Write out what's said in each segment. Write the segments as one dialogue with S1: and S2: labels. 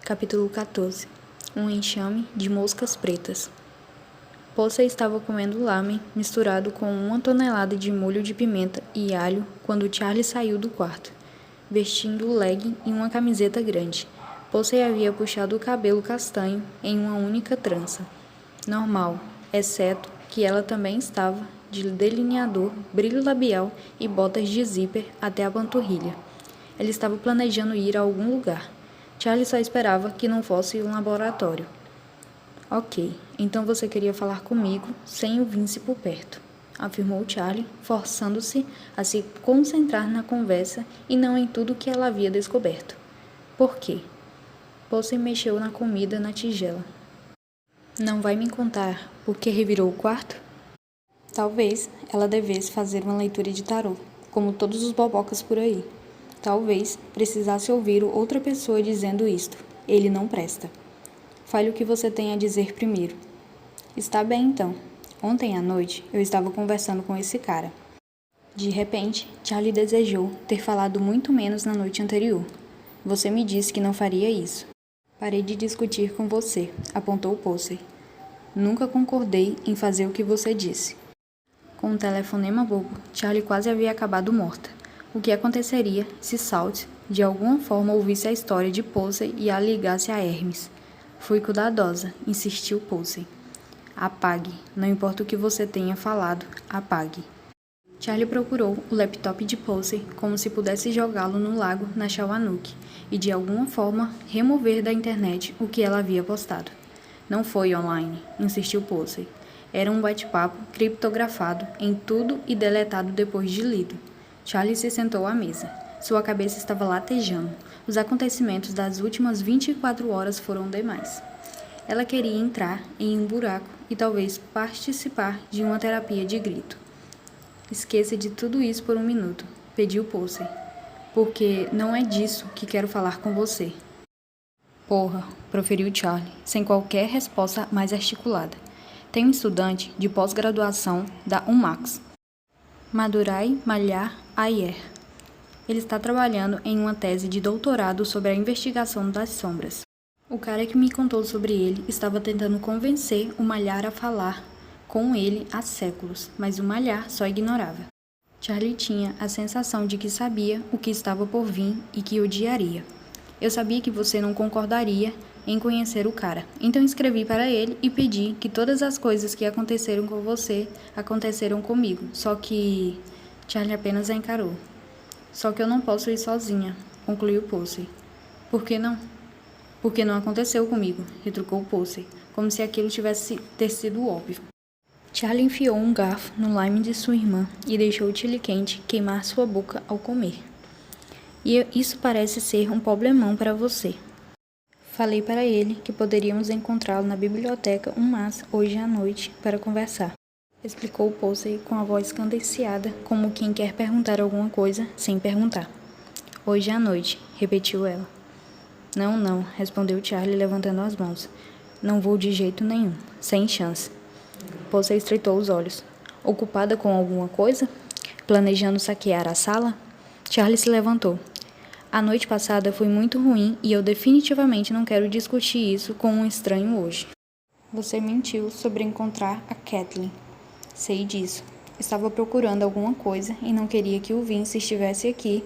S1: Capítulo 14. Um enxame de moscas pretas. Posey estava comendo lamen misturado com 1 tonelada de molho de pimenta e alho quando Charlie saiu do quarto, vestindo legging e uma camiseta grande. Posey havia puxado o cabelo castanho em uma única trança. Normal, exceto que ela também estava de delineador, brilho labial e botas de zíper até a panturrilha. Ela estava planejando ir a algum lugar. Charlie só esperava que não fosse um laboratório. Ok, então você queria falar comigo sem o Vince por perto, afirmou Charlie, forçando-se a se concentrar na conversa e não em tudo que ela havia descoberto. Por quê? Posey mexeu na comida na tigela. Não vai me contar por que revirou o quarto? Talvez ela devesse fazer uma leitura de tarô, como todos os bobocas por aí. Talvez precisasse ouvir outra pessoa dizendo isto. Ele não presta. Fale o que você tem a dizer primeiro. Está bem, então. Ontem à noite, eu estava conversando com esse cara. De repente, Charlie desejou ter falado muito menos na noite anterior. Você me disse que não faria isso. Parei de discutir com você, apontou Posey. Nunca concordei em fazer o que você disse. Com um telefonema bobo, Charlie quase havia acabado morta. O que aconteceria se Salt, de alguma forma, ouvisse a história de Posey e a ligasse a Hermes? Fui cuidadosa, insistiu Posey. Apague. Não importa o que você tenha falado, apague. Charlie procurou o laptop de Posey como se pudesse jogá-lo no lago na Shawanuk e, de alguma forma, remover da internet o que ela havia postado. Não foi online, insistiu Posey. Era um bate-papo criptografado em tudo e deletado depois de lido. Charlie se sentou à mesa. Sua cabeça estava latejando. Os acontecimentos das últimas 24 horas foram demais. Ela queria entrar em um buraco e talvez participar de uma terapia de grito. Esqueça de tudo isso por 1 minuto, pediu Posey. Porque não é disso que quero falar com você. Porra, proferiu Charlie, sem qualquer resposta mais articulada. Tem um estudante de pós-graduação da UMass, Madurai Malhar Ayer. Ele está trabalhando em uma tese de doutorado sobre a investigação das sombras. O cara que me contou sobre ele estava tentando convencer o Malhar a falar com ele há séculos, mas o Malhar só ignorava. Charlie tinha a sensação de que sabia o que estava por vir e que odiaria. Eu sabia que você não concordaria em conhecer o cara, então escrevi para ele e pedi que todas as coisas que aconteceram com você aconteceram comigo, só que... Charlie apenas a encarou. Só que eu não posso ir sozinha, concluiu Posey. Por que não? Porque não aconteceu comigo, retrucou Posey, como se aquilo tivesse ter sido óbvio. Charlie enfiou um garfo no lime de sua irmã e deixou o chile quente queimar sua boca ao comer. E isso parece ser um problemão para você. Falei para ele que poderíamos encontrá-lo na biblioteca UMass hoje à noite para conversar. Explicou Posey com a voz cadenciada, como quem quer perguntar alguma coisa sem perguntar. Hoje à noite, repetiu ela. Não, respondeu Charlie levantando as mãos. Não vou de jeito nenhum, sem chance. Posey estreitou os olhos. Ocupada com alguma coisa? Planejando saquear a sala? Charlie se levantou. A noite passada foi muito ruim e eu definitivamente não quero discutir isso com um estranho hoje. Você mentiu sobre encontrar a Kathleen. Sei disso. Estava procurando alguma coisa e não queria que o Vince estivesse aqui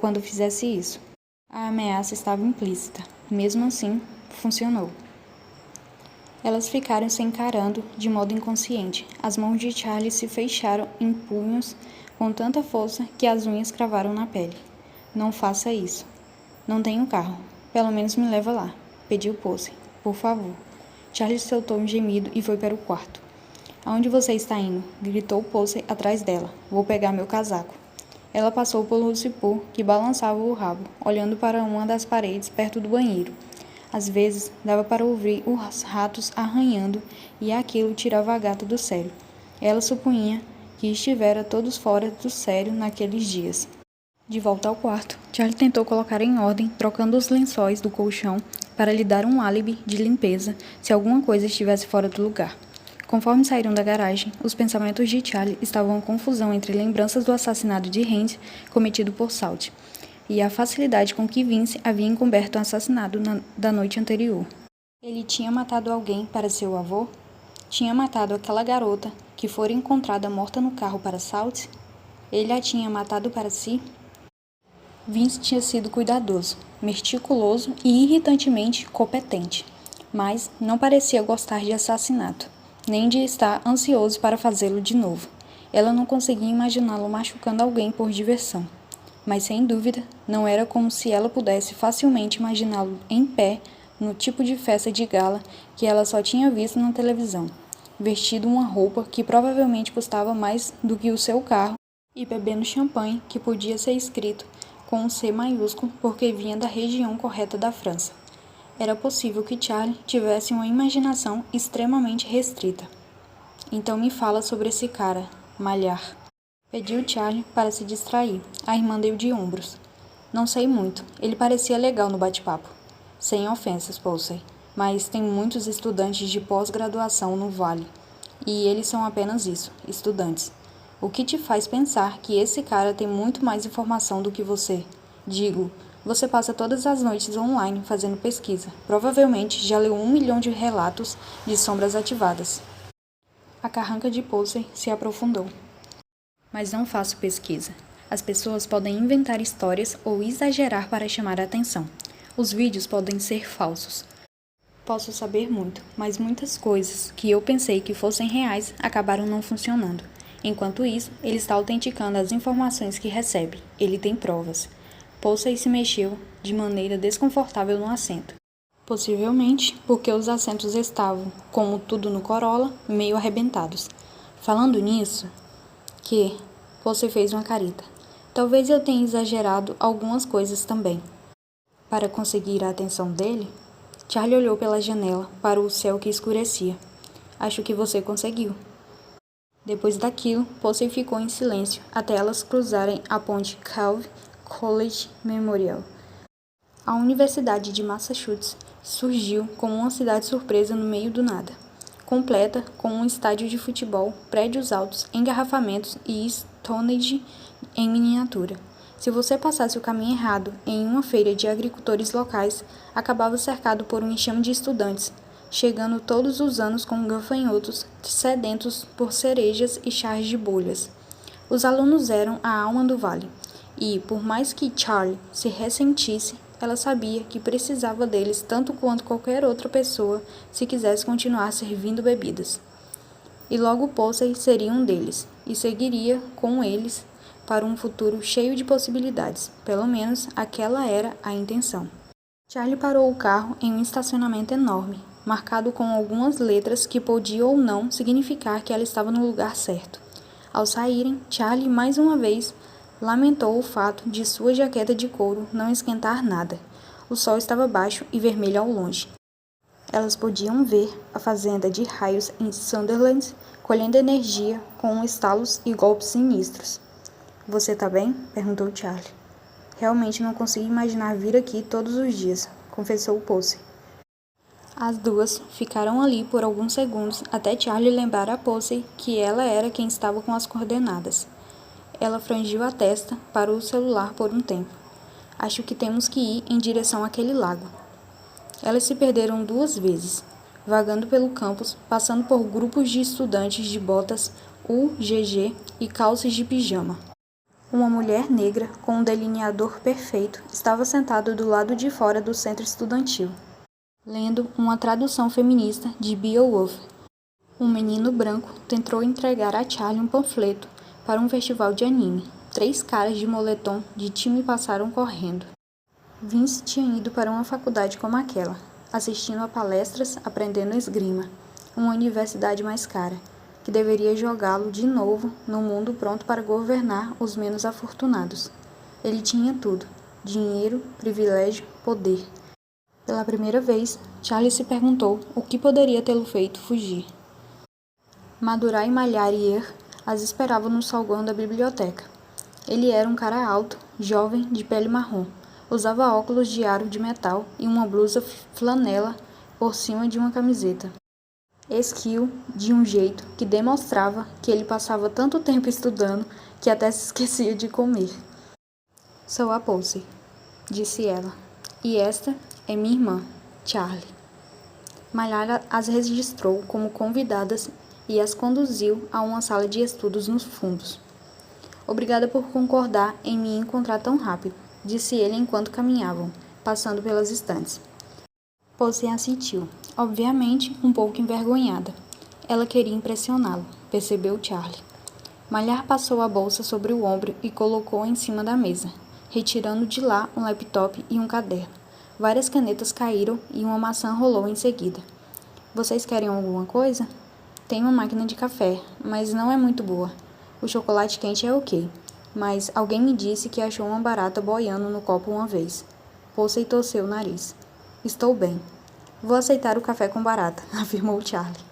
S1: quando fizesse isso. A ameaça estava implícita. Mesmo assim, funcionou. Elas ficaram se encarando de modo inconsciente. As mãos de Charlie se fecharam em punhos com tanta força que as unhas cravaram na pele. Não faça isso. Não tenho carro. Pelo menos me leva lá, pediu Posey. Por favor. Charlie soltou um gemido e foi para o quarto. Aonde você está indo? Gritou Posey atrás dela. Vou pegar meu casaco. Ela passou pelo cipó que balançava o rabo, olhando para uma das paredes perto do banheiro. Às vezes, dava para ouvir os ratos arranhando e aquilo tirava a gata do sério. Ela supunha que estivera todos fora do sério naqueles dias. De volta ao quarto, Charlie tentou colocar em ordem, trocando os lençóis do colchão para lhe dar um álibi de limpeza se alguma coisa estivesse fora do lugar. Conforme saíram da garagem, os pensamentos de Charlie estavam em confusão entre lembranças do assassinato de Randy cometido por Salt e a facilidade com que Vince havia encoberto o assassinato da noite anterior. Ele tinha matado alguém para seu avô? Tinha matado aquela garota que fora encontrada morta no carro para Salt? Ele a tinha matado para si? Vince tinha sido cuidadoso, meticuloso e irritantemente competente, mas não parecia gostar de assassinato, nem de estar ansioso para fazê-lo de novo. Ela não conseguia imaginá-lo machucando alguém por diversão, mas sem dúvida não era como se ela pudesse facilmente imaginá-lo em pé no tipo de festa de gala que ela só tinha visto na televisão, vestido uma roupa que provavelmente custava mais do que o seu carro e bebendo champanhe que podia ser escrito com um C maiúsculo porque vinha da região correta da França. Era possível que Charlie tivesse uma imaginação extremamente restrita. Então me fala sobre esse cara, Malhar. Pediu Charlie para se distrair. A irmã deu de ombros. Não sei muito. Ele parecia legal no bate-papo. Sem ofensas, Posey, mas tem muitos estudantes de pós-graduação no Vale. E eles são apenas isso, estudantes. O que te faz pensar que esse cara tem muito mais informação do que você? Digo, você passa todas as noites online fazendo pesquisa. Provavelmente já leu 1 milhão de relatos de sombras ativadas. A carranca de Posey se aprofundou. Mas não faço pesquisa. As pessoas podem inventar histórias ou exagerar para chamar a atenção. Os vídeos podem ser falsos. Posso saber muito, mas muitas coisas que eu pensei que fossem reais acabaram não funcionando. Enquanto isso, ele está autenticando as informações que recebe. Ele tem provas. Posey se mexeu de maneira desconfortável no assento. Possivelmente porque os assentos estavam, como tudo no Corolla, meio arrebentados. Falando nisso, Posey fez uma careta. Talvez eu tenha exagerado algumas coisas também. Para conseguir a atenção dele, Charlie olhou pela janela para o céu que escurecia. Acho que você conseguiu. Depois daquilo, Posey ficou em silêncio até elas cruzarem a ponte Calvin College Memorial. A Universidade de Massachusetts surgiu como uma cidade surpresa no meio do nada, completa com um estádio de futebol, prédios altos, engarrafamentos e Stonehenge em miniatura. Se você passasse o caminho errado em uma feira de agricultores locais, acabava cercado por um enxame de estudantes, chegando todos os anos com gafanhotos, sedentos por cerejas e chás de bolhas. Os alunos eram a alma do vale, e, por mais que Charlie se ressentisse, ela sabia que precisava deles tanto quanto qualquer outra pessoa se quisesse continuar servindo bebidas. E logo Posey seria um deles, e seguiria com eles para um futuro cheio de possibilidades. Pelo menos aquela era a intenção. Charlie parou o carro em um estacionamento enorme, marcado com algumas letras que podiam ou não significar que ela estava no lugar certo. Ao saírem, Charlie mais uma vez lamentou o fato de sua jaqueta de couro não esquentar nada. O sol estava baixo e vermelho ao longe. Elas podiam ver a fazenda de raios em Sunderland colhendo energia com estalos e golpes sinistros. Você tá bem? Perguntou Charlie. Realmente não consigo imaginar vir aqui todos os dias, confessou Posey. As duas ficaram ali por alguns segundos até Charlie lembrar a Posey que ela era quem estava com as coordenadas. Ela franziu a testa, parou o celular por um tempo. Acho que temos que ir em direção àquele lago. Elas se perderam 2 vezes, vagando pelo campus, passando por grupos de estudantes de botas UGG e calças de pijama. Uma mulher negra, com um delineador perfeito, estava sentada do lado de fora do centro estudantil, lendo uma tradução feminista de Beowulf. Um menino branco tentou entregar a Charlie um panfleto para um festival de anime. 3 caras de moletom de time passaram correndo. Vince tinha ido para uma faculdade como aquela, assistindo a palestras, aprendendo esgrima, uma universidade mais cara, que deveria jogá-lo de novo no mundo pronto para governar os menos afortunados. Ele tinha tudo: dinheiro, privilégio, poder. Pela primeira vez, Charlie se perguntou o que poderia tê-lo feito fugir. Madurai Malharier as esperava no saguão da biblioteca. Ele era um cara alto, jovem, de pele marrom. Usava óculos de aro de metal e uma blusa flanela por cima de uma camiseta. Esquio de um jeito que demonstrava que ele passava tanto tempo estudando que até se esquecia de comer. Sou a Posey. disse ela. E esta é minha irmã, Charlie. Malhar as registrou como convidadas e as conduziu a uma sala de estudos nos fundos. Obrigada por concordar em me encontrar tão rápido, disse ele enquanto caminhavam, passando pelas estantes. Posey assentiu, obviamente um pouco envergonhada. Ela queria impressioná-lo, percebeu Charlie. Malhar passou a bolsa sobre o ombro e colocou-a em cima da mesa, retirando de lá um laptop e um caderno. Várias canetas caíram e uma maçã rolou em seguida. Vocês querem alguma coisa? Tem uma máquina de café, mas não é muito boa. O chocolate quente é ok, mas alguém me disse que achou uma barata boiando no copo uma vez. Posey torceu o nariz. Estou bem. Vou aceitar o café com barata, afirmou Charlie.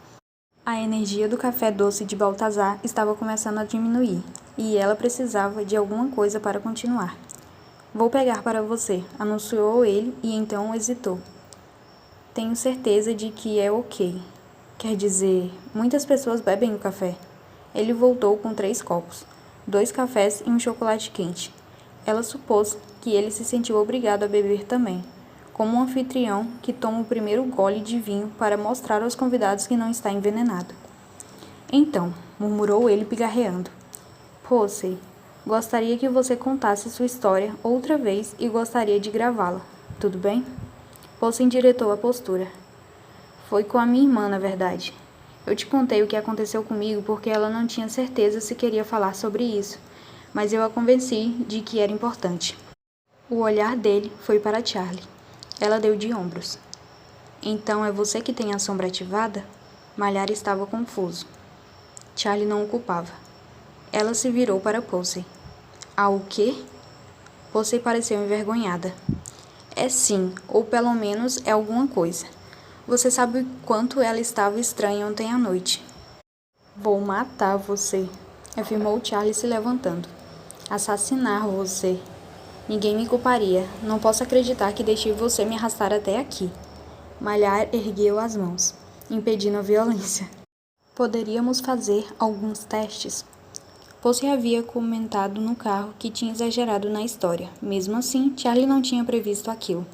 S1: A energia do café doce de Baltazar estava começando a diminuir, e ela precisava de alguma coisa para continuar. Vou pegar para você, anunciou ele e então hesitou. Tenho certeza de que é ok. Quer dizer, muitas pessoas bebem o café. Ele voltou com 3 copos, 2 cafés e um chocolate quente. Ela supôs que ele se sentiu obrigado a beber também, como um anfitrião que toma o primeiro gole de vinho para mostrar aos convidados que não está envenenado. Então, murmurou ele pigarreando. Posey, gostaria que você contasse sua história outra vez e gostaria de gravá-la. Tudo bem? Posey endireitou a postura. Foi com a minha irmã, na verdade. Eu te contei o que aconteceu comigo porque ela não tinha certeza se queria falar sobre isso, mas eu a convenci de que era importante. O olhar dele foi para Charlie. Ela deu de ombros. Então é você que tem a sombra ativada? Malhar estava confuso. Charlie não o culpava. Ela se virou para Posey. Ah, o quê? Posey pareceu envergonhada. É sim, ou pelo menos é alguma coisa. Você sabe o quanto ela estava estranha ontem à noite. Vou matar você, afirmou Charlie se levantando. Assassinar você. Ninguém me culparia. Não posso acreditar que deixei você me arrastar até aqui. Malhar ergueu as mãos, impedindo a violência. Poderíamos fazer alguns testes. Posey havia comentado no carro que tinha exagerado na história. Mesmo assim, Charlie não tinha previsto aquilo.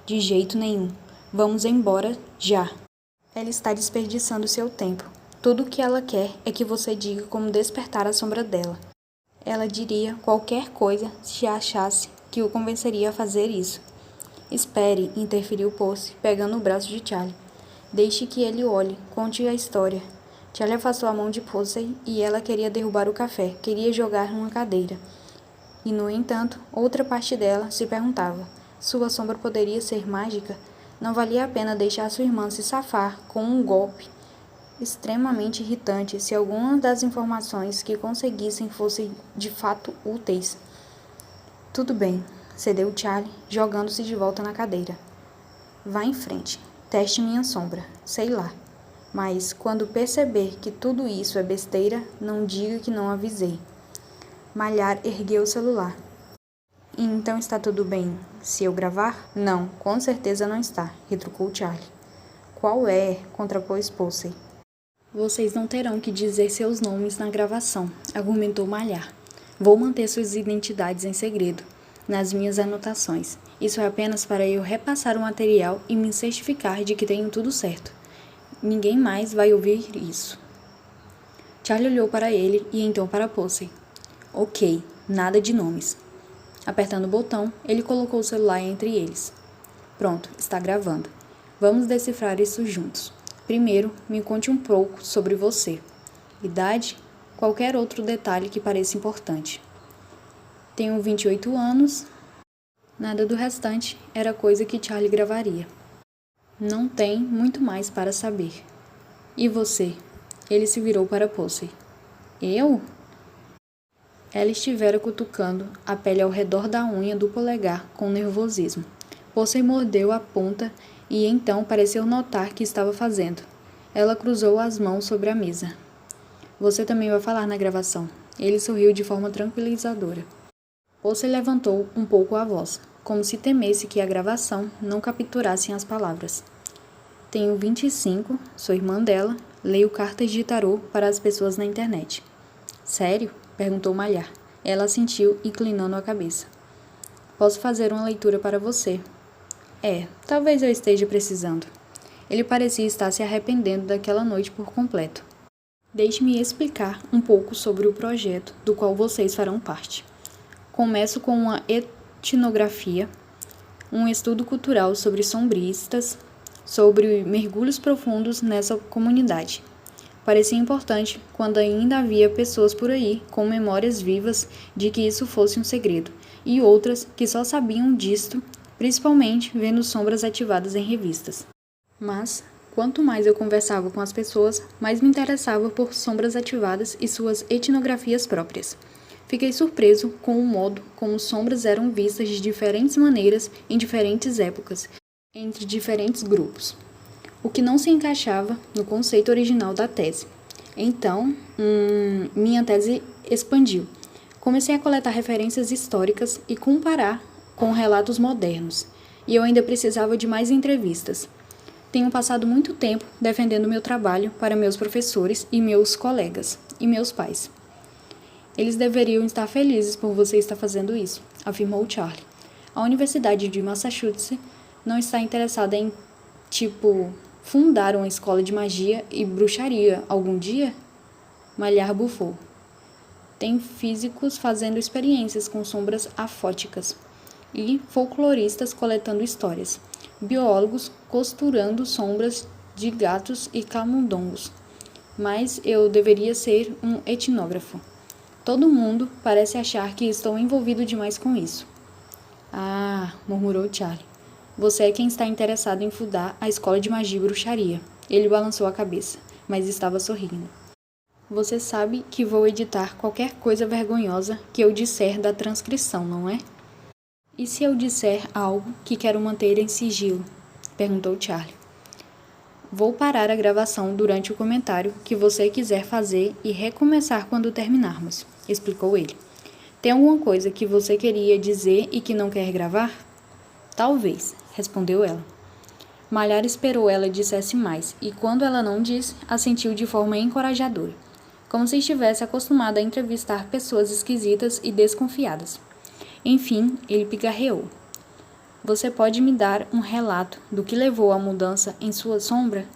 S1: De jeito nenhum. Vamos embora já. Ela está desperdiçando seu tempo. Tudo o que ela quer é que você diga como despertar a sombra dela. Ela diria qualquer coisa se achasse que o convenceria a fazer isso. Espere, interferiu Posey, pegando o braço de Charlie. Deixe que ele olhe, conte a história. Charlie afastou a mão de Posey e ela queria derrubar o café, queria jogar numa cadeira. E, no entanto, outra parte dela se perguntava, sua sombra poderia ser mágica? Não valia a pena deixar sua irmã se safar com um golpe extremamente irritante se alguma das informações que conseguissem fossem de fato úteis. Tudo bem, cedeu Charlie, jogando-se de volta na cadeira. Vá em frente, teste minha sombra, sei lá. Mas, quando perceber que tudo isso é besteira, não diga que não avisei. Malhar ergueu o celular. Então está tudo bem se eu gravar? Não, com certeza não está, retrucou Charlie. Qual é? Contrapôs Posey. Vocês não terão que dizer seus nomes na gravação, argumentou Malhar. Vou manter suas identidades em segredo, nas minhas anotações. Isso é apenas para eu repassar o material e me certificar de que tenho tudo certo. Ninguém mais vai ouvir isso. Charlie olhou para ele e então para Posey. Ok, nada de nomes. Apertando o botão, ele colocou o celular entre eles. Pronto, está gravando. Vamos decifrar isso juntos. Primeiro, me conte um pouco sobre você. Idade, qualquer outro detalhe que pareça importante. Tenho 28 anos. Nada do restante era coisa que Charlie gravaria. Não tem muito mais para saber. E você? Ele se virou para Posey. Eu? Ela estivera cutucando a pele ao redor da unha do polegar com nervosismo. Posey mordeu a ponta e então pareceu notar que estava fazendo. Ela cruzou as mãos sobre a mesa. Você também vai falar na gravação. Ele sorriu de forma tranquilizadora. Posey levantou um pouco a voz, como se temesse que a gravação não capturasse as palavras. Tenho 25, sou irmã dela, leio cartas de tarô para as pessoas na internet. Sério? Perguntou Malhar. Ela assentiu, inclinando a cabeça. Posso fazer uma leitura para você. Talvez eu esteja precisando. Ele parecia estar se arrependendo daquela noite por completo. Deixe-me explicar um pouco sobre o projeto do qual vocês farão parte. Começo com uma etnografia, um estudo cultural sobre sombristas, sobre mergulhos profundos nessa comunidade. Parecia importante quando ainda havia pessoas por aí com memórias vivas de que isso fosse um segredo, e outras que só sabiam disto, principalmente vendo sombras ativadas em revistas. Mas, quanto mais eu conversava com as pessoas, mais me interessava por sombras ativadas e suas etnografias próprias. Fiquei surpreso com o modo como sombras eram vistas de diferentes maneiras em diferentes épocas, entre diferentes grupos, o que não se encaixava no conceito original da tese. Então, minha tese expandiu. Comecei a coletar referências históricas e comparar com relatos modernos, e eu ainda precisava de mais entrevistas. Tenho passado muito tempo defendendo meu trabalho para meus professores e meus colegas, e meus pais. Eles deveriam estar felizes por você estar fazendo isso, afirmou Charlie. A Universidade de Massachusetts não está interessada em, fundar uma escola de magia e bruxaria algum dia? Malhar bufou. Tem físicos fazendo experiências com sombras afóticas e folcloristas coletando histórias, biólogos costurando sombras de gatos e camundongos. Mas eu deveria ser um etnógrafo. Todo mundo parece achar que estou envolvido demais com isso. Murmurou Charlie. Você é quem está interessado em fundar a escola de magia e bruxaria. Ele balançou a cabeça, mas estava sorrindo. Você sabe que vou editar qualquer coisa vergonhosa que eu disser da transcrição, não é? E se eu disser algo que quero manter em sigilo? Perguntou Charlie. Vou parar a gravação durante o comentário que você quiser fazer e recomeçar quando terminarmos, explicou ele. Tem alguma coisa que você queria dizer e que não quer gravar? Talvez, respondeu ela. Malhar esperou ela dissesse mais, e quando ela não disse, assentiu de forma encorajadora, como se estivesse acostumada a entrevistar pessoas esquisitas e desconfiadas. Enfim, ele pigarreou. Você pode me dar um relato do que levou à mudança em sua sombra?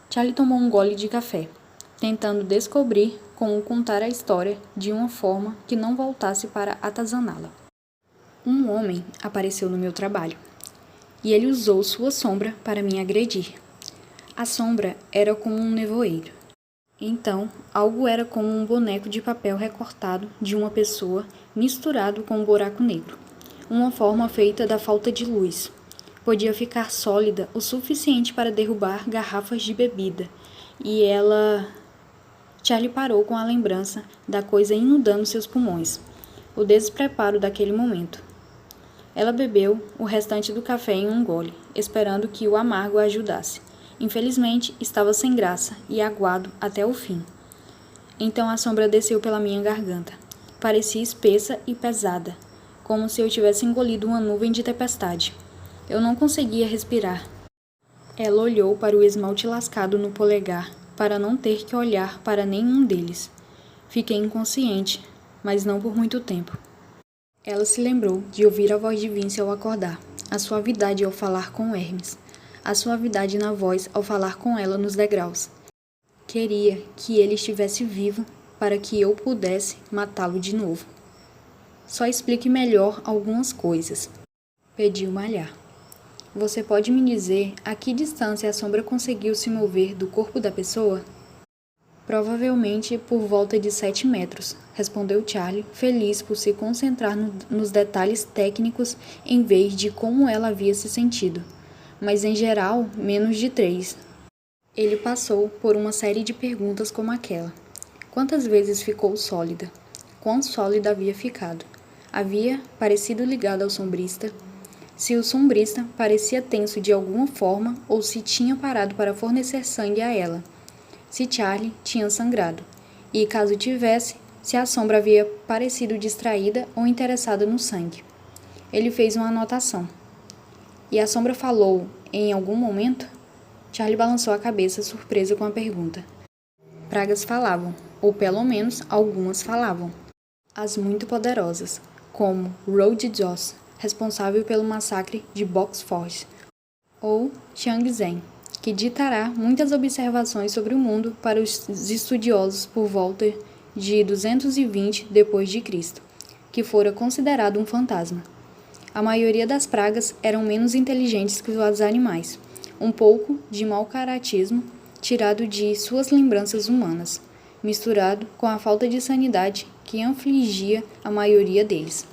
S1: Charlie tomou um gole de café, tentando descobrir como contar a história de uma forma que não voltasse para atazaná-la. Um homem apareceu no meu trabalho, e ele usou sua sombra para me agredir. A sombra era como um nevoeiro. Então, algo era como um boneco de papel recortado de uma pessoa misturado com um buraco negro. Uma forma feita da falta de luz. Podia ficar sólida o suficiente para derrubar garrafas de bebida. E ela... Charlie parou com a lembrança da coisa inundando seus pulmões. O despreparo daquele momento. Ela bebeu o restante do café em um gole, esperando que o amargo a ajudasse. Infelizmente, estava sem graça e aguado até o fim. Então a sombra desceu pela minha garganta. Parecia espessa e pesada, como se eu tivesse engolido uma nuvem de tempestade. Eu não conseguia respirar. Ela olhou para o esmalte lascado no polegar, para não ter que olhar para nenhum deles. Fiquei inconsciente, mas não por muito tempo. Ela se lembrou de ouvir a voz de Vince ao acordar, a suavidade ao falar com Hermes, a suavidade na voz ao falar com ela nos degraus. Queria que ele estivesse vivo para que eu pudesse matá-lo de novo. Só explique melhor algumas coisas, pediu Malhar. Você pode me dizer a que distância a sombra conseguiu se mover do corpo da pessoa? Provavelmente por volta de 7 metros, respondeu Charlie, feliz por se concentrar nos detalhes técnicos em vez de como ela havia se sentido. Mas em geral, menos de 3. Ele passou por uma série de perguntas como aquela. Quantas vezes ficou sólida? Quão sólida havia ficado? Havia parecido ligado ao sombrista? Se o sombrista parecia tenso de alguma forma ou se tinha parado para fornecer sangue a ela. Se Charlie tinha sangrado. E, caso tivesse, se a sombra havia parecido distraída ou interessada no sangue. Ele fez uma anotação. E a sombra falou em algum momento? Charlie balançou a cabeça, surpreso com a pergunta. Pragas falavam, ou pelo menos algumas falavam. As muito poderosas, como Road Joss, responsável pelo massacre de Box Forge, ou Changzhen, que ditará muitas observações sobre o mundo para os estudiosos por volta de 220 d.C., que fora considerado um fantasma. A maioria das pragas eram menos inteligentes que os animais, um pouco de mau caratismo tirado de suas lembranças humanas, misturado com a falta de sanidade que afligia a maioria deles.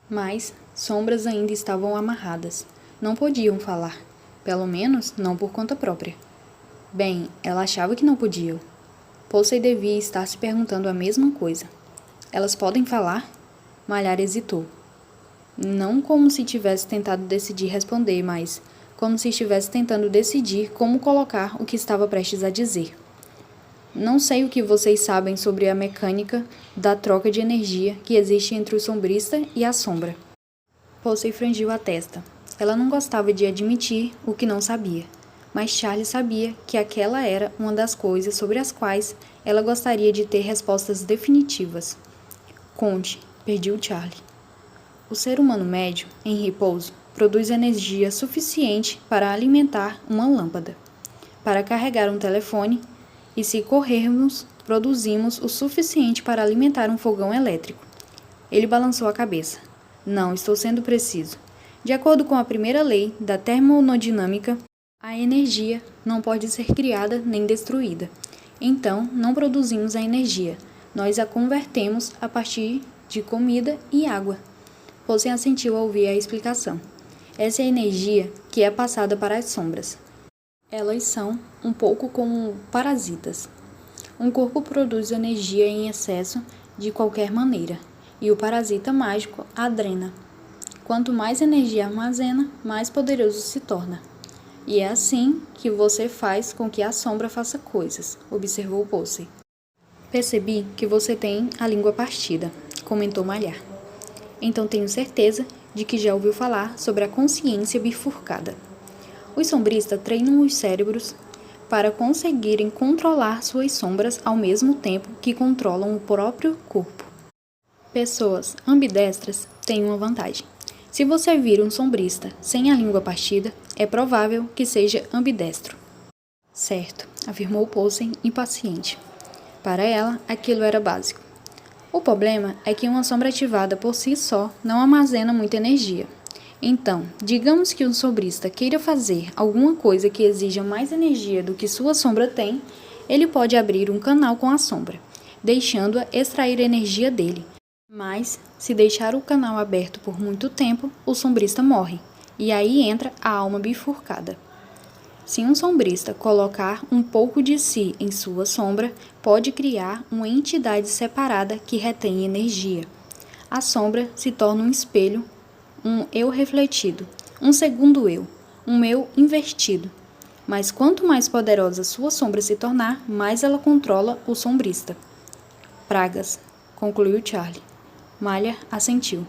S1: Mas sombras ainda estavam amarradas. Não podiam falar, pelo menos não por conta própria. Bem, ela achava que não podiam. Posey devia estar se perguntando a mesma coisa. Elas podem falar? Malhar hesitou. Não como se tivesse tentado decidir responder, mas como se estivesse tentando decidir como colocar o que estava prestes a dizer. Não sei o que vocês sabem sobre a mecânica da troca de energia que existe entre o sombrista e a sombra. Posey franziu a testa. Ela não gostava de admitir o que não sabia, mas Charlie sabia que aquela era uma das coisas sobre as quais ela gostaria de ter respostas definitivas. Conte, pediu Charlie. O ser humano médio, em repouso, produz energia suficiente para alimentar uma lâmpada, para carregar um telefone, e se corrermos, produzimos o suficiente para alimentar um fogão elétrico. Ele balançou a cabeça. Não, estou sendo preciso. De acordo com a primeira lei da termodinâmica, a energia não pode ser criada nem destruída. Então, não produzimos a energia. Nós a convertemos a partir de comida e água. Posey assentiu ao ouvir a explicação. Essa é a energia que é passada para as sombras. Elas são um pouco como parasitas. Um corpo produz energia em excesso de qualquer maneira, e o parasita mágico a drena. Quanto mais energia armazena, mais poderoso se torna. E é assim que você faz com que a sombra faça coisas, observou Posey. Percebi que você tem a língua partida, comentou Malhar. Então tenho certeza de que já ouviu falar sobre a consciência bifurcada. Os sombristas treinam os cérebros para conseguirem controlar suas sombras ao mesmo tempo que controlam o próprio corpo. Pessoas ambidestras têm uma vantagem. Se você vir um sombrista sem a língua partida, é provável que seja ambidestro. Certo, afirmou Posey, impaciente. Para ela, aquilo era básico. O problema é que uma sombra ativada por si só não armazena muita energia. Então, digamos que um sombrista queira fazer alguma coisa que exija mais energia do que sua sombra tem, ele pode abrir um canal com a sombra, deixando-a extrair energia dele. Mas, se deixar o canal aberto por muito tempo, o sombrista morre, e aí entra a alma bifurcada. Se um sombrista colocar um pouco de si em sua sombra, pode criar uma entidade separada que retém energia. A sombra se torna um espelho, um eu refletido, um segundo eu, um eu invertido. Mas quanto mais poderosa sua sombra se tornar, mais ela controla o sombrista. Pragas, concluiu Charlie. Malhar assentiu.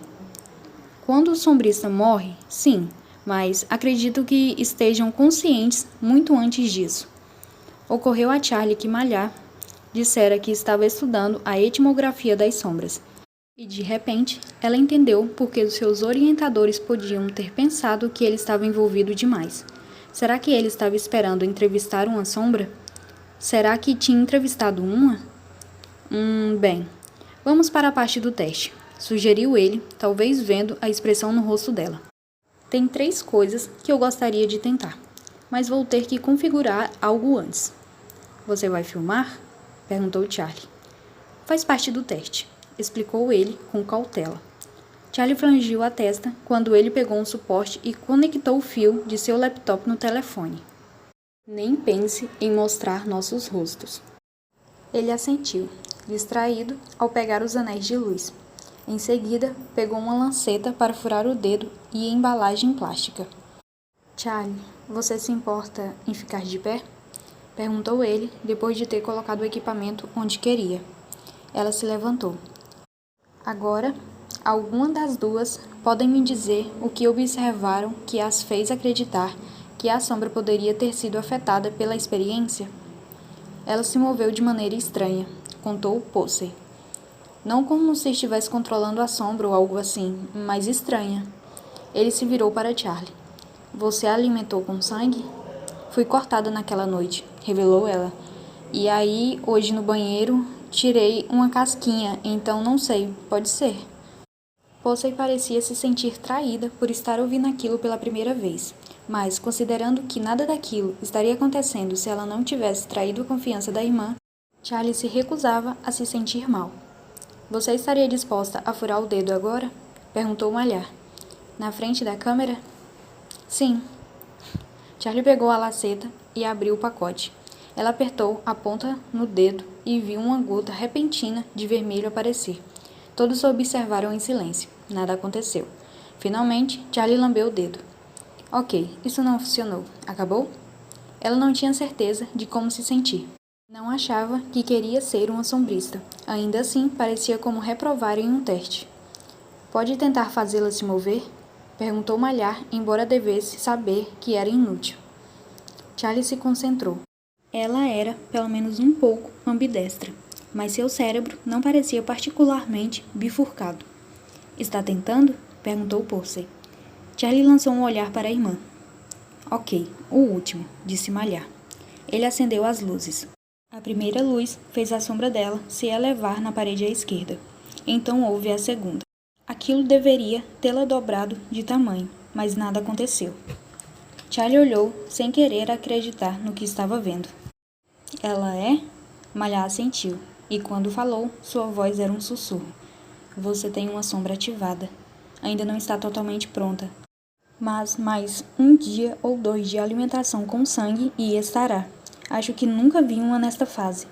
S1: Quando o sombrista morre, sim, mas acredito que estejam conscientes muito antes disso. Ocorreu a Charlie que Malhar dissera que estava estudando a etimografia das sombras. E de repente, ela entendeu por que os seus orientadores podiam ter pensado que ele estava envolvido demais. Será que ele estava esperando entrevistar uma sombra? Será que tinha entrevistado uma? Bem, vamos para a parte do teste, sugeriu ele, talvez vendo a expressão no rosto dela. Tem 3 coisas que eu gostaria de tentar, mas vou ter que configurar algo antes. Você vai filmar? Perguntou Charlie. Faz parte do teste, explicou ele com cautela. Charlie franziu a testa quando ele pegou um suporte e conectou o fio de seu laptop no telefone. Nem pense em mostrar nossos rostos. Ele assentiu, distraído ao pegar os anéis de luz. Em seguida, pegou uma lanceta para furar o dedo e embalagem plástica. Charlie, você se importa em ficar de pé? Perguntou ele, depois de ter colocado o equipamento onde queria. Ela se levantou. Agora, alguma das duas podem me dizer o que observaram que as fez acreditar que a sombra poderia ter sido afetada pela experiência? Ela se moveu de maneira estranha, contou Posey. Não como se estivesse controlando a sombra ou algo assim, mas estranha. Ele se virou para Charlie. Você a alimentou com sangue? Fui cortada naquela noite, revelou ela. E aí, hoje no banheiro, tirei uma casquinha, então não sei, pode ser. Posey parecia se sentir traída por estar ouvindo aquilo pela primeira vez, mas, considerando que nada daquilo estaria acontecendo se ela não tivesse traído a confiança da irmã, Charlie se recusava a se sentir mal. Você estaria disposta a furar o dedo agora? Perguntou Malhar. Na frente da câmera? Sim. Charlie pegou a laceta e abriu o pacote. Ela apertou a ponta no dedo e viu uma gota repentina de vermelho aparecer. Todos observaram em silêncio. Nada aconteceu. Finalmente, Charlie lambeu o dedo. Ok, isso não funcionou. Acabou? Ela não tinha certeza de como se sentir. Não achava que queria ser uma sombrista. Ainda assim, parecia como reprovar em um teste. Pode tentar fazê-la se mover? Perguntou Malhar, embora devesse saber que era inútil. Charlie se concentrou. Ela era, pelo menos um pouco, ambidestra, mas seu cérebro não parecia particularmente bifurcado. Está tentando? Perguntou Posey. Charlie lançou um olhar para a irmã. Ok, o último, disse Malhar. Ele acendeu as luzes. A primeira luz fez a sombra dela se elevar na parede à esquerda. Então houve a segunda. Aquilo deveria tê-la dobrado de tamanho, mas nada aconteceu. Charlie olhou, sem querer acreditar no que estava vendo. Ela é? Malhar assentiu, e quando falou, sua voz era um sussurro. Você tem uma sombra ativada. Ainda não está totalmente pronta. Mas mais um dia ou 2 de alimentação com sangue e estará. Acho que nunca vi uma nesta fase.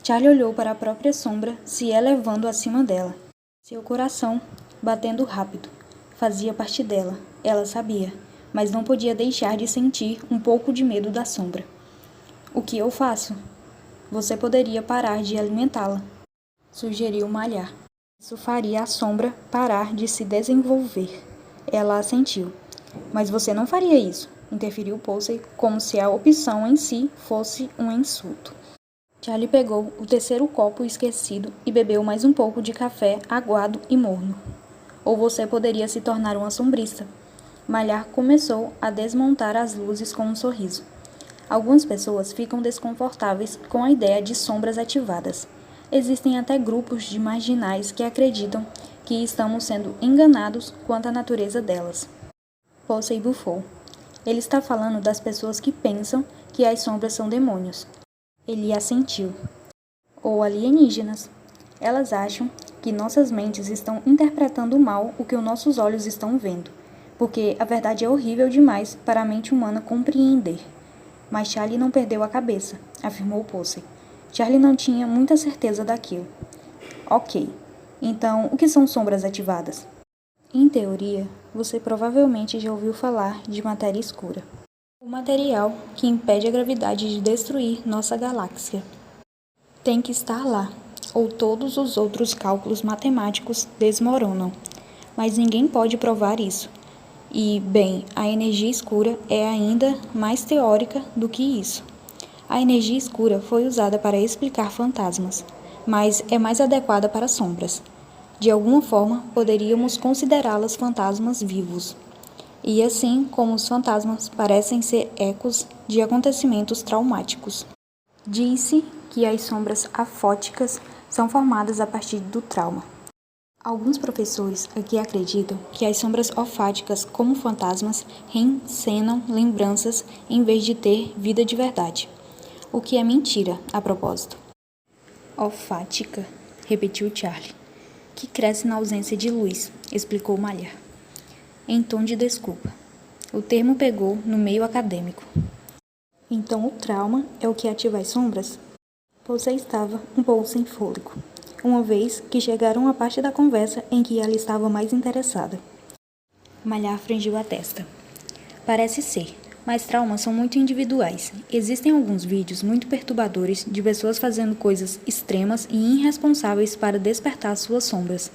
S1: Charlie olhou para a própria sombra se elevando acima dela. Seu coração, batendo rápido, fazia parte dela. Ela sabia, mas não podia deixar de sentir um pouco de medo da sombra. O que eu faço? Você poderia parar de alimentá-la, sugeriu Malhar. Isso faria a sombra parar de se desenvolver. Ela assentiu. Mas você não faria isso, interferiu Posey, como se a opção em si fosse um insulto. Charlie pegou o terceiro copo esquecido e bebeu mais um pouco de café aguado e morno. Ou você poderia se tornar uma sombrista. Malhar começou a desmontar as luzes com um sorriso. Algumas pessoas ficam desconfortáveis com a ideia de sombras ativadas. Existem até grupos de marginais que acreditam que estamos sendo enganados quanto à natureza delas. Posey bufou. Ele está falando das pessoas que pensam que as sombras são demônios. Ele assentiu. Ou alienígenas. Elas acham que nossas mentes estão interpretando mal o que os nossos olhos estão vendo, porque a verdade é horrível demais para a mente humana compreender. Mas Charlie não perdeu a cabeça, afirmou Posey. Charlie não tinha muita certeza daquilo. Ok, então o que são sombras ativadas? Em teoria, você provavelmente já ouviu falar de matéria escura. O material que impede a gravidade de destruir nossa galáxia. Tem que estar lá, ou todos os outros cálculos matemáticos desmoronam. Mas ninguém pode provar isso. E, bem, a energia escura é ainda mais teórica do que isso. A energia escura foi usada para explicar fantasmas, mas é mais adequada para sombras. De alguma forma, poderíamos considerá-las fantasmas vivos. E assim como os fantasmas parecem ser ecos de acontecimentos traumáticos. Disse que as sombras afóticas são formadas a partir do trauma. Alguns professores aqui acreditam que as sombras olfáticas, como fantasmas, reencenam lembranças em vez de ter vida de verdade. O que é mentira, a propósito. Olfática, repetiu Charlie. Que cresce na ausência de luz, explicou Malhar, em tom de desculpa. O termo pegou no meio acadêmico. Então o trauma é o que ativa as sombras? Você estava um pouco sem fôlego, uma vez que chegaram à parte da conversa em que ela estava mais interessada. Malhar franziu a testa. Parece ser, mas traumas são muito individuais. Existem alguns vídeos muito perturbadores de pessoas fazendo coisas extremas e irresponsáveis para despertar suas sombras.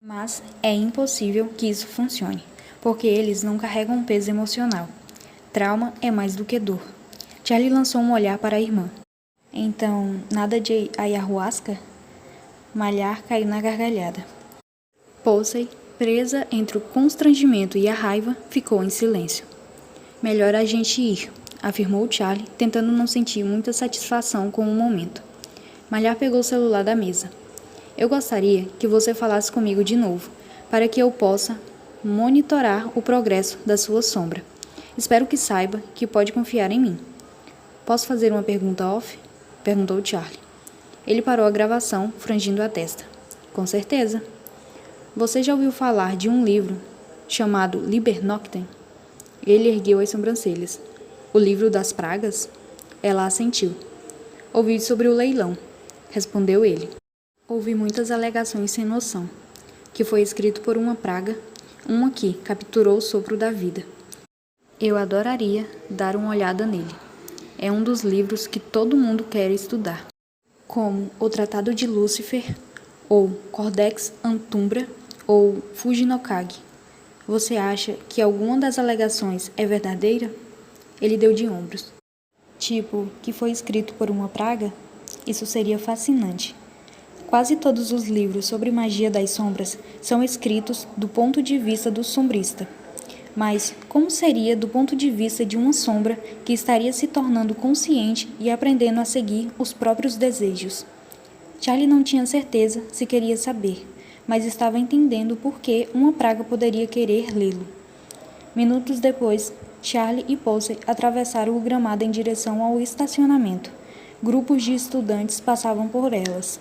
S1: Mas é impossível que isso funcione, porque eles não carregam um peso emocional. Trauma é mais do que dor. Charlie lançou um olhar para a irmã. Então, nada de ayahuasca? Malhar caiu na gargalhada. Posey Presa entre o constrangimento e a raiva, ficou em silêncio. Melhor a gente ir, afirmou Charlie, tentando não sentir muita satisfação com o momento. Malhar pegou o celular da mesa. Eu gostaria que você falasse comigo de novo, para que eu possa monitorar o progresso da sua sombra. Espero que saiba que pode confiar em mim. Posso fazer uma pergunta off? Perguntou Charlie. Ele parou a gravação, franzindo a testa. Com certeza. Você já ouviu falar de um livro chamado Liber Noctem? Ele ergueu as sobrancelhas. O livro das pragas? Ela assentiu. Ouvi sobre o leilão, respondeu ele. Houve muitas alegações sem noção, que foi escrito por uma praga, uma que capturou o sopro da vida. Eu adoraria dar uma olhada nele. É um dos livros que todo mundo quer estudar, como o Tratado de Lúcifer, ou Codex Antumbra, ou Fujinokage. Você acha que alguma das alegações é verdadeira? Ele deu de ombros. Tipo, que foi escrito por uma praga? Isso seria fascinante. Quase todos os livros sobre magia das sombras são escritos do ponto de vista do sombrista. Mas como seria do ponto de vista de uma sombra que estaria se tornando consciente e aprendendo a seguir os próprios desejos? Charlie não tinha certeza se queria saber, mas estava entendendo por que uma praga poderia querer lê-lo. Minutos depois, Charlie e Posey atravessaram o gramado em direção ao estacionamento. Grupos de estudantes passavam por elas.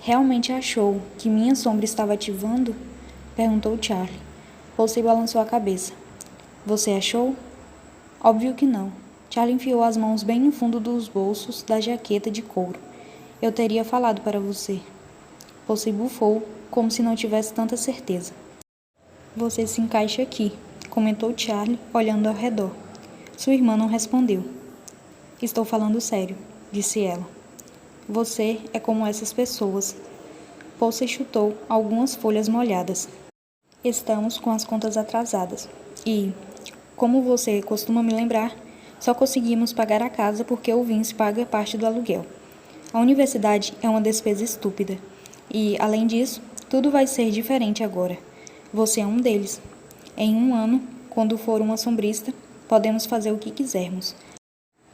S1: Realmente achou que minha sombra estava ativando? Perguntou Charlie. Posey balançou a cabeça. Você achou? Óbvio que não. Charlie enfiou as mãos bem no fundo dos bolsos da jaqueta de couro. Eu teria falado para você. Posey bufou, como se não tivesse tanta certeza. Você se encaixa aqui, comentou Charlie, olhando ao redor. Sua irmã não respondeu. Estou falando sério, disse ela. Você é como essas pessoas. Posey chutou algumas folhas molhadas. Estamos com as contas atrasadas. E, como você costuma me lembrar, só conseguimos pagar a casa porque o Vince paga parte do aluguel. A universidade é uma despesa estúpida. E, além disso, tudo vai ser diferente agora. Você é um deles. Em um ano, quando for uma sombrista, podemos fazer o que quisermos.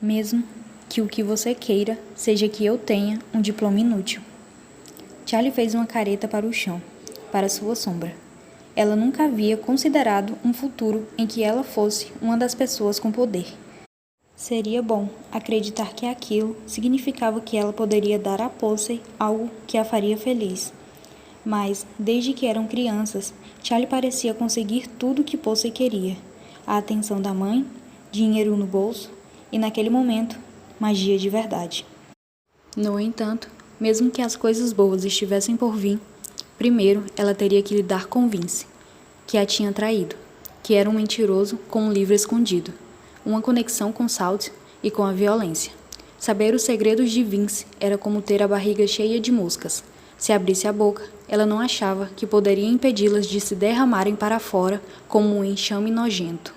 S1: Mesmo que o que você queira seja que eu tenha um diploma inútil. Charlie fez uma careta para o chão, para sua sombra. Ela nunca havia considerado um futuro em que ela fosse uma das pessoas com poder. Seria bom acreditar que aquilo significava que ela poderia dar a Posey algo que a faria feliz. Mas, desde que eram crianças, Charlie parecia conseguir tudo o que Posey queria. A atenção da mãe, dinheiro no bolso e, naquele momento, magia de verdade. No entanto, mesmo que as coisas boas estivessem por vir, primeiro ela teria que lidar com Vince, que a tinha traído, que era um mentiroso com um livro escondido, uma conexão com Salt e com a violência. Saber os segredos de Vince era como ter a barriga cheia de moscas. Se abrisse a boca, ela não achava que poderia impedi-las de se derramarem para fora como um enxame nojento.